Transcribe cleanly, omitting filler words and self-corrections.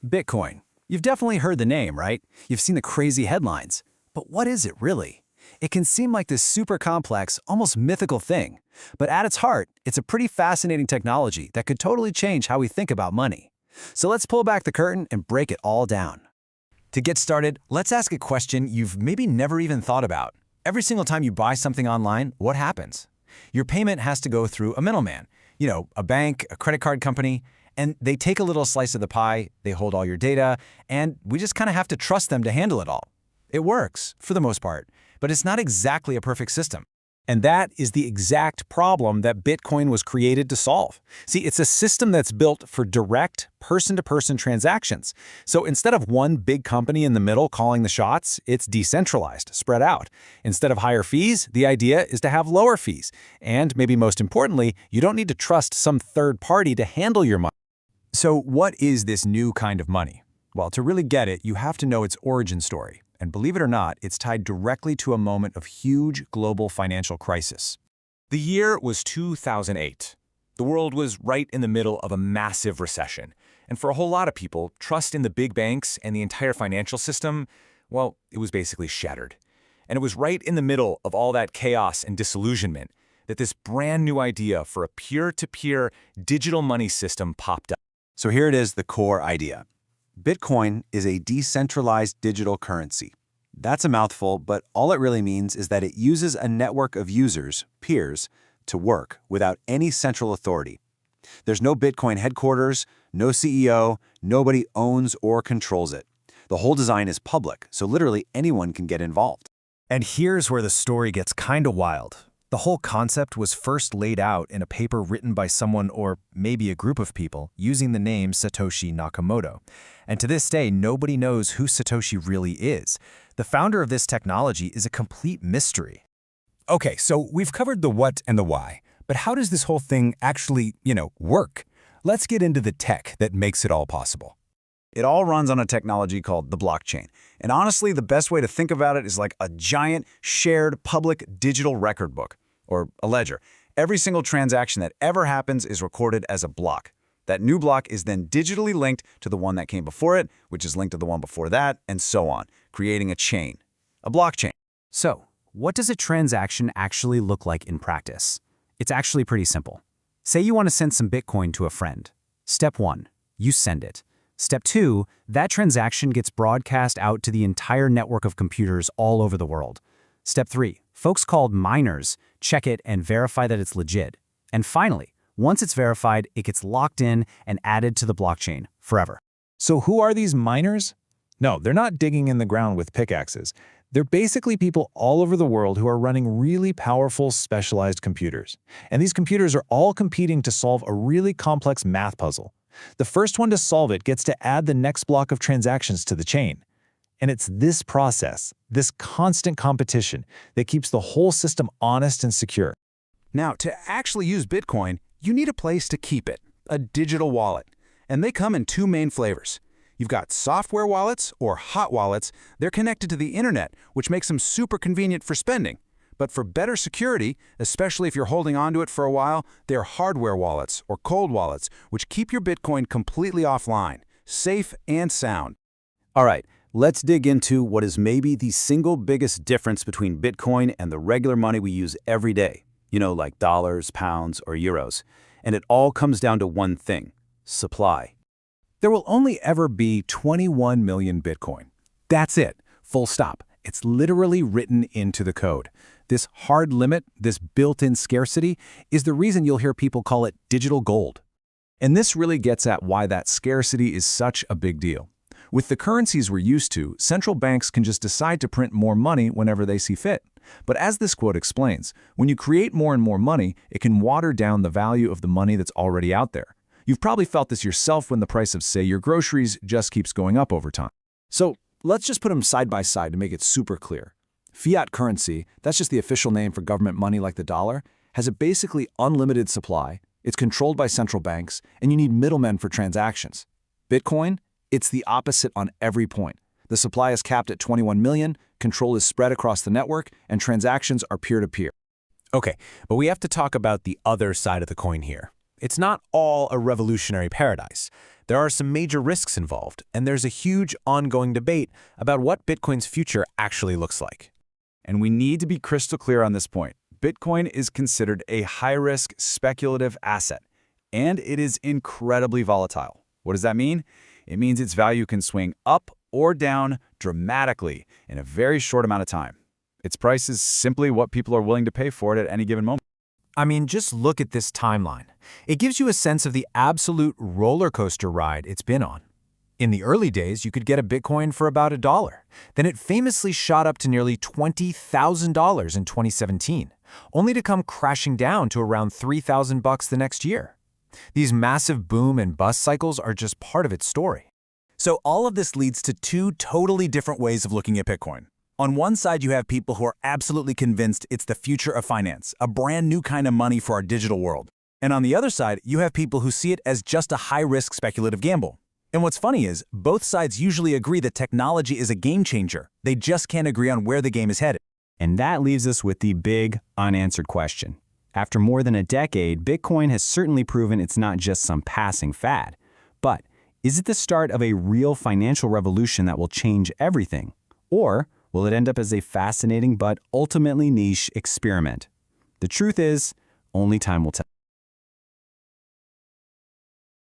Bitcoin. You've definitely heard the name, right? You've seen the crazy headlines. But what is it really? It can seem like this super complex, almost mythical thing. But at its heart, it's a pretty fascinating technology that could totally change how we think about money. So let's pull back the curtain and break it all down. To get started, let's ask a question you've maybe never even thought about. Every single time you buy something online, what happens? Your payment has to go through a middleman. A bank, a credit card company, and they take a little slice of the pie, they hold all your data, and we just kind of have to trust them to handle it all. It works, for the most part, but it's not exactly a perfect system. And that is the exact problem that Bitcoin was created to solve. See, it's a system that's built for direct, person-to-person transactions. So instead of one big company in the middle calling the shots, it's decentralized, spread out. Instead of higher fees, the idea is to have lower fees. And maybe most importantly, you don't need to trust some third party to handle your money. So what is this new kind of money? Well, to really get it, you have to know its origin story. And believe it or not, it's tied directly to a moment of huge global financial crisis. The year was 2008. The world was right in the middle of a massive recession. And for a whole lot of people, trust in the big banks and the entire financial system, well, it was basically shattered. And it was right in the middle of all that chaos and disillusionment that this brand new idea for a peer-to-peer digital money system popped up. So here it is, the core idea. Bitcoin is a decentralized digital currency. That's a mouthful, but all it really means is that it uses a network of users, peers, to work without any central authority. There's no Bitcoin headquarters, no CEO, nobody owns or controls it. The whole design is public, so literally anyone can get involved. And here's where the story gets kinda wild. The whole concept was first laid out in a paper written by someone, or maybe a group of people, using the name Satoshi Nakamoto. And to this day, nobody knows who Satoshi really is. The founder of this technology is a complete mystery. Okay, so we've covered the what and the why, but how does this whole thing actually, work? Let's get into the tech that makes it all possible. It all runs on a technology called the blockchain. And honestly, the best way to think about it is like a giant, shared, public digital record book, or a ledger. Every single transaction that ever happens is recorded as a block. That new block is then digitally linked to the one that came before it, which is linked to the one before that, and so on, creating a chain, a blockchain. So, what does a transaction actually look like in practice? It's actually pretty simple. Say you want to send some Bitcoin to a friend. Step 1, you send it. Step 2, that transaction gets broadcast out to the entire network of computers all over the world. Step 3, folks called miners check it and verify that it's legit. And finally, once it's verified, it gets locked in and added to the blockchain forever. So who are these miners? No, they're not digging in the ground with pickaxes. They're basically people all over the world who are running really powerful, specialized computers. And these computers are all competing to solve a really complex math puzzle. The first one to solve it gets to add the next block of transactions to the chain. And it's this process, this constant competition, that keeps the whole system honest and secure. Now, to actually use Bitcoin, you need a place to keep it, a digital wallet. And they come in two main flavors. You've got software wallets, or hot wallets. They're connected to the internet, which makes them super convenient for spending. But for better security, especially if you're holding onto it for a while, they're hardware wallets, or cold wallets, which keep your Bitcoin completely offline, safe and sound. All right, let's dig into what is maybe the single biggest difference between Bitcoin and the regular money we use every day. Like dollars, pounds, or euros. And it all comes down to one thing: supply. There will only ever be 21 million Bitcoin. That's it, full stop. It's literally written into the code. This hard limit, this built-in scarcity, is the reason you'll hear people call it digital gold. And this really gets at why that scarcity is such a big deal. With the currencies we're used to, central banks can just decide to print more money whenever they see fit. But as this quote explains, when you create more and more money, it can water down the value of the money that's already out there. You've probably felt this yourself when the price of, say, your groceries just keeps going up over time. So let's just put them side by side to make it super clear. Fiat currency, that's just the official name for government money like the dollar, has a basically unlimited supply, it's controlled by central banks, and you need middlemen for transactions. Bitcoin, it's the opposite on every point. The supply is capped at 21 million, control is spread across the network, and transactions are peer-to-peer. Okay, but we have to talk about the other side of the coin here. It's not all a revolutionary paradise. There are some major risks involved, and there's a huge ongoing debate about what Bitcoin's future actually looks like. And we need to be crystal clear on this point. Bitcoin is considered a high-risk speculative asset, and it is incredibly volatile. What does that mean? It means its value can swing up or down dramatically in a very short amount of time. Its price is simply what people are willing to pay for it at any given moment. I mean, just look at this timeline. It gives you a sense of the absolute roller coaster ride it's been on. In the early days, you could get a Bitcoin for about $1. Then it famously shot up to nearly $20,000 in 2017, only to come crashing down to around $3,000 the next year. These massive boom and bust cycles are just part of its story. So all of this leads to two totally different ways of looking at Bitcoin. On one side, you have people who are absolutely convinced it's the future of finance, a brand new kind of money for our digital world. And on the other side, you have people who see it as just a high-risk speculative gamble. And what's funny is, both sides usually agree that technology is a game changer. They just can't agree on where the game is headed. And that leaves us with the big, unanswered question. After more than a decade, Bitcoin has certainly proven it's not just some passing fad. But is it the start of a real financial revolution that will change everything? Or will it end up as a fascinating but ultimately niche experiment? The truth is, only time will tell.